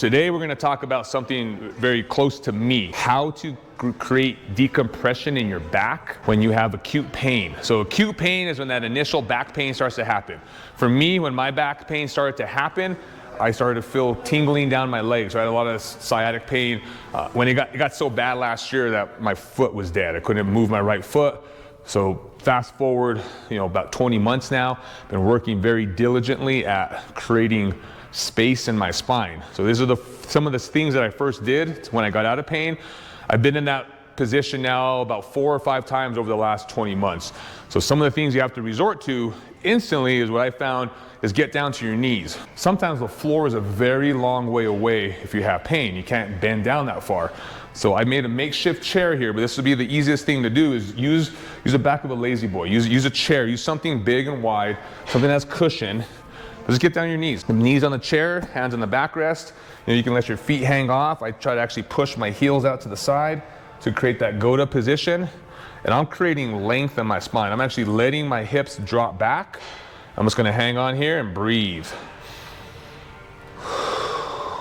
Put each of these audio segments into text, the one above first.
Today we're going to talk about something very close to me, how to create decompression in your back when you have acute pain. So acute pain is when that initial back pain starts to happen. For me, when my back pain started to happen, I started to feel tingling down my legs. I had a lot of sciatic pain. When it got so bad last year that my foot was dead. I couldn't move my right foot. So fast forward, about 20 months now, been working very diligently at creating space in my spine. So these are some of the things that I first did when I got out of pain. I've been in that position now about 4 or 5 times over the last 20 months. So some of the things you have to resort to instantly is what I found is get down to your knees. Sometimes the floor is a very long way away if you have pain. You can't bend down that far. So I made a makeshift chair here, but this would be the easiest thing to do is use the back of a lazy boy. Use a chair, use something big and wide, something that's cushioned. Just get down on your knees. The knees on the chair, hands on the backrest. You can let your feet hang off. I try to actually push my heels out to the side to create that Goda position. And I'm creating length in my spine. I'm actually letting my hips drop back. I'm just gonna hang on here and breathe.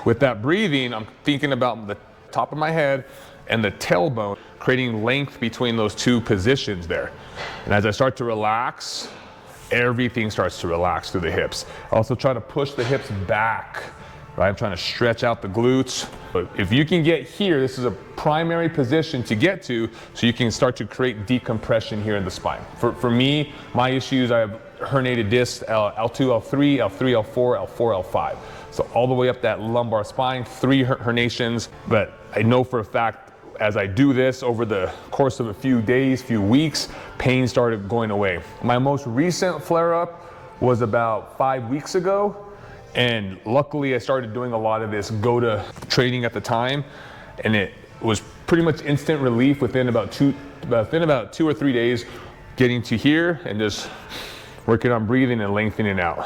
With that breathing, I'm thinking about the top of my head and the tailbone, creating length between those two positions there. And as I start to relax, everything starts to relax through the hips. I also try to push the hips back, right? I'm trying to stretch out the glutes. But if you can get here, this is a primary position to get to so you can start to create decompression here in the spine. For me, my issues, I have herniated discs, L2, L3, L3, L4, L4, L5. So all the way up that lumbar spine, 3 herniations. But I know for a fact, as I do this over the course of a few days, few weeks, pain started going away. My most recent flare-up was about 5 weeks ago, and luckily I started doing a lot of this Goda training at the time, and it was pretty much instant relief within about 2 or 3 days, getting to here and just working on breathing and lengthening out.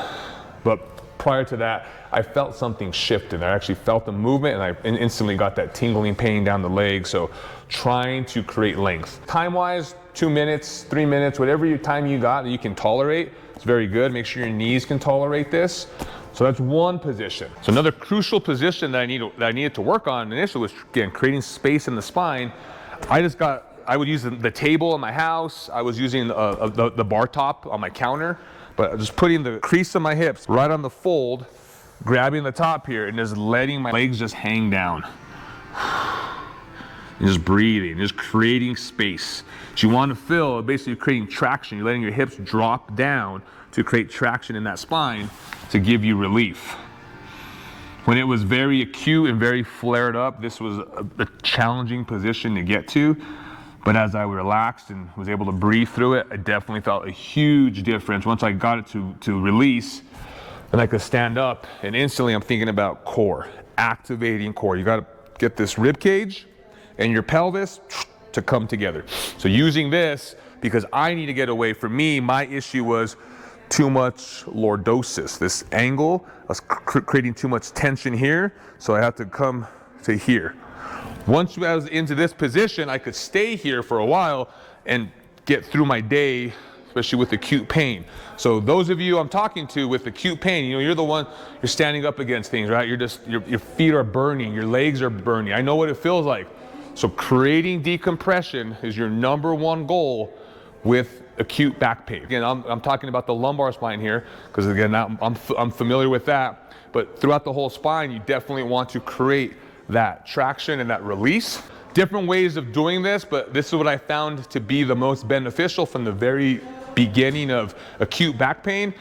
But prior to that, I felt something shift, and I actually felt the movement, and I instantly got that tingling pain down the leg. So trying to create length. Time-wise, 2 minutes, 3 minutes, whatever time you got that you can tolerate, it's very good. Make sure your knees can tolerate this. So that's one position. So another crucial position that I needed to work on initially was, again, creating space in the spine. I would use the table in my house. I was using the bar top on my counter, but just putting the crease of my hips right on the fold, grabbing the top here and just letting my legs just hang down. And just breathing, just creating space. So you want to feel basically creating traction. You're letting your hips drop down to create traction in that spine to give you relief. When it was very acute and very flared up, this was a challenging position to get to. But as I relaxed and was able to breathe through it, I definitely felt a huge difference. Once I got it to release, then I could stand up, and instantly I'm thinking about core, activating core. You got to get this rib cage and your pelvis to come together. So using this, because I need to get away. For me, my issue was too much lordosis. This angle, I was creating too much tension here, so I had to come to here. Once I was into this position, I could stay here for a while and get through my day, especially with acute pain. So those of you I'm talking to with acute pain, you're the one, you're standing up against things, right? Your feet are burning, your legs are burning. I know what it feels like. So creating decompression is your #1 goal with acute back pain. Again, I'm talking about the lumbar spine here, because again, I'm familiar with that. But throughout the whole spine, you definitely want to create that traction and that release. Different ways of doing this, but this is what I found to be the most beneficial from the very beginning of acute back pain.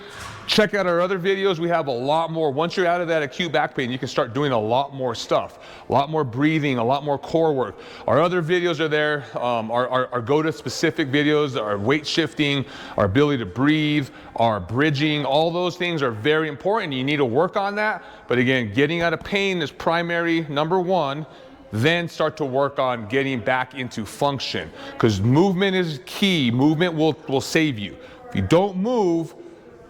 Check out our other videos. We have a lot more. Once you're out of that acute back pain, you can start doing a lot more stuff, a lot more breathing, a lot more core work. Our other videos are there, our Goda specific videos, our weight shifting, our ability to breathe, our bridging, all those things are very important. You need to work on that. But again, getting out of pain is primary, #1. Then start to work on getting back into function, because movement is key. Movement will save you. If you don't move,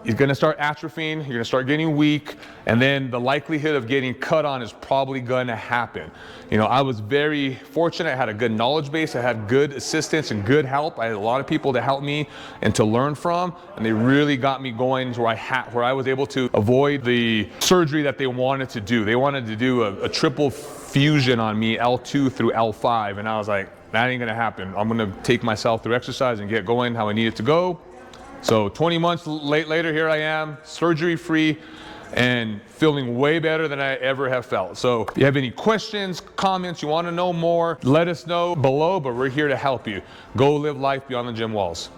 you're gonna start atrophying, you're gonna start getting weak, and then the likelihood of getting cut on is probably gonna happen. You know, I was very fortunate. I had a good knowledge base. I had good assistance and good help. I had a lot of people to help me and to learn from, and they really got me going to where I was able to avoid the surgery that they wanted to do. They wanted to do a triple fusion on me, L2 through L5, and I was like, that ain't gonna happen. I'm gonna take myself through exercise and get going how I need it to go. So 20 months later, here I am, surgery-free, and feeling way better than I ever have felt. So if you have any questions, comments, you want to know more, let us know below, but we're here to help you. Go live life beyond the gym walls.